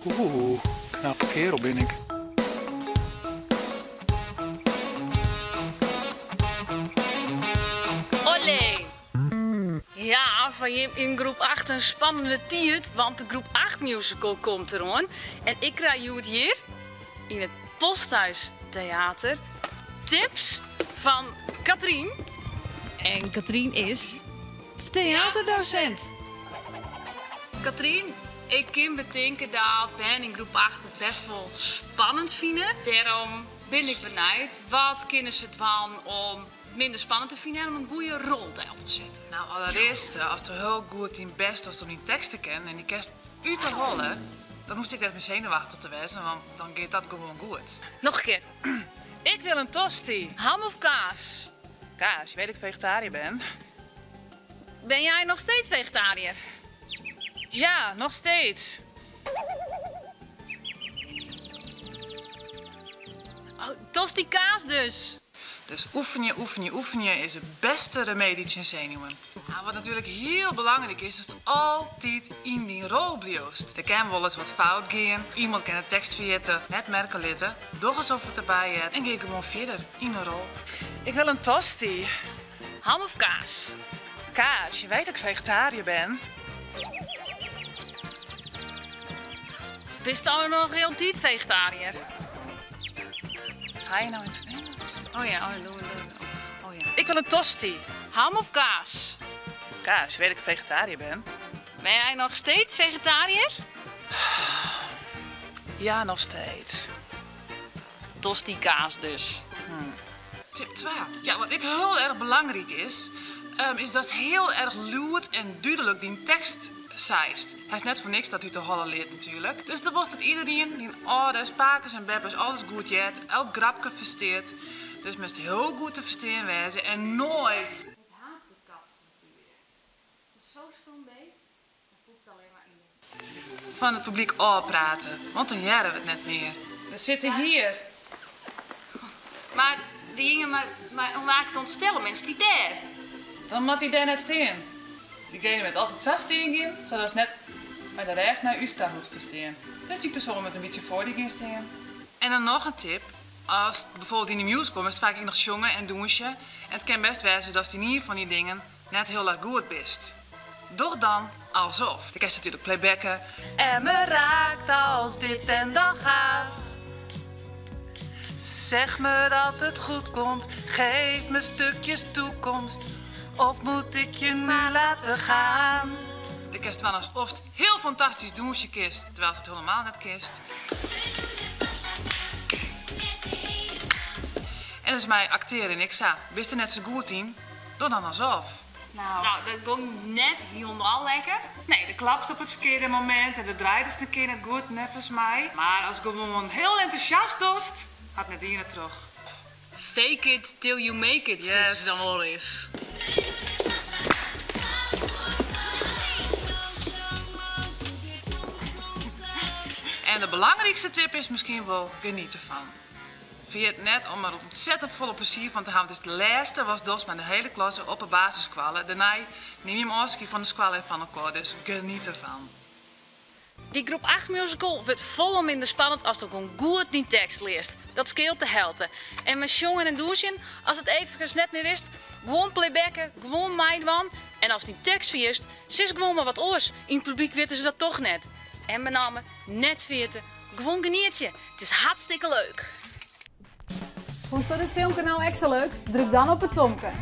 Knappe kerel ben ik. Olé! Ja, van je in groep 8 een spannende tiert, want de groep 8 musical komt eraan. En ik krijg je het hier in het Posthuis Theater tips van Katrien. En Katrien is theaterdocent. Katrien, ik kan bedenken dat Ben in groep 8 het best wel spannend vinden. Daarom ben ik benieuwd, wat kunnen ze doen om minder spannend te vinden en om een goede rol deel te zetten? Nou, allereerst, als je heel goed in best als je die teksten kent en die kerst uit te rollen, dan hoef ik net meer zenuwachtig te wezen, want dan gaat dat gewoon goed. Nog een keer. Ik wil een tosti. Ham of kaas? Kaas, je weet dat ik vegetariër ben. Ben jij nog steeds vegetariër? Ja, nog steeds. Oh, tosti kaas dus. Dus oefenen is het beste remedie tegen zenuwen. Nou, wat natuurlijk heel belangrijk is, is dat altijd in die rol blijft. Er kan wel eens wat fout gaan. Iemand kan de tekst vergeten, net merken litten. Doch alsof het erbij is en ga gewoon verder in een rol. Ik wil een tosti. Ham of kaas? Kaas, je weet dat ik vegetariër ben. Ben je dan nog heel tijd vegetariër? Ga je nou in het Nederlands? Oh ja, doen we. Oh ja. Ik wil een tosti. Ham of kaas? Kaas, je weet dat ik vegetariër ben. Ben jij nog steeds vegetariër? Ja, nog steeds. Tosti kaas dus. Tip 2. Ja, wat ik heel erg belangrijk is dat het heel erg luid en duidelijk die tekst zeist. Hij is net voor niks dat u te hollen leert natuurlijk. Dus dan wordt het iedereen die ouders, pakers en beppers alles goed jet, elk grapje versteert. Dus moest heel goed te verstaan wezen en nooit. Van het publiek praten, want dan jaren we het net meer. We zitten hier. Maar die gingen maar om waar ik het ontstellen, mensen die daar. Dan moet hij daar net staan. Diegene met altijd zo staan gaan, zodat ze net bij de recht naar u staan moesten staan. Dus die persoon met een beetje voor die gaan staan. En dan nog een tip. Als bijvoorbeeld in de musical is het vaak nog jongen en douchen. En het kan best wezen dat die niet van die dingen net heel erg goed best. Doch dan alsof. Je kan natuurlijk playbacken. En me raakt als dit en dan gaat. Zeg me dat het goed komt, geef me stukjes toekomst. Of moet ik je nu laten gaan? De kerst wel alsof het heel fantastisch douche kist, terwijl ze het helemaal net kist. En dat is mij acteren en ik zei, wist er net zo goed in? Doe dan alsof. Nou, dat ging net helemaal lekker. Nee, de klapst op het verkeerde moment en de draait is een keer net goed, nevens mij. Maar als ik gewoon heel enthousiast doest, gaat net hier terug. Fake it till you make it, Yes. zoals het dan wel is. En de belangrijkste tip is misschien wel genieten van. Vind je het net om er ontzettend volle plezier van te hebben. Het is de laatste was dus met de hele klas op de basisschool. Daarna neem je hem afscheid van de school en van elkaar, dus geniet ervan. Die groep 8 musical wordt vol minder spannend als je gewoon goed die tekst leest. Dat scheelt de helft. En met jongen en douchen, als het even net meer wist, gewoon playbacken, gewoon meidwan. En als die tekst verjist, zis gewoon maar wat oors. In het publiek weten ze dat toch net. En met name, net veerten, gewoon genietje. Het is hartstikke leuk. Vond je dit filmpje nou extra leuk? Druk dan op het tomke.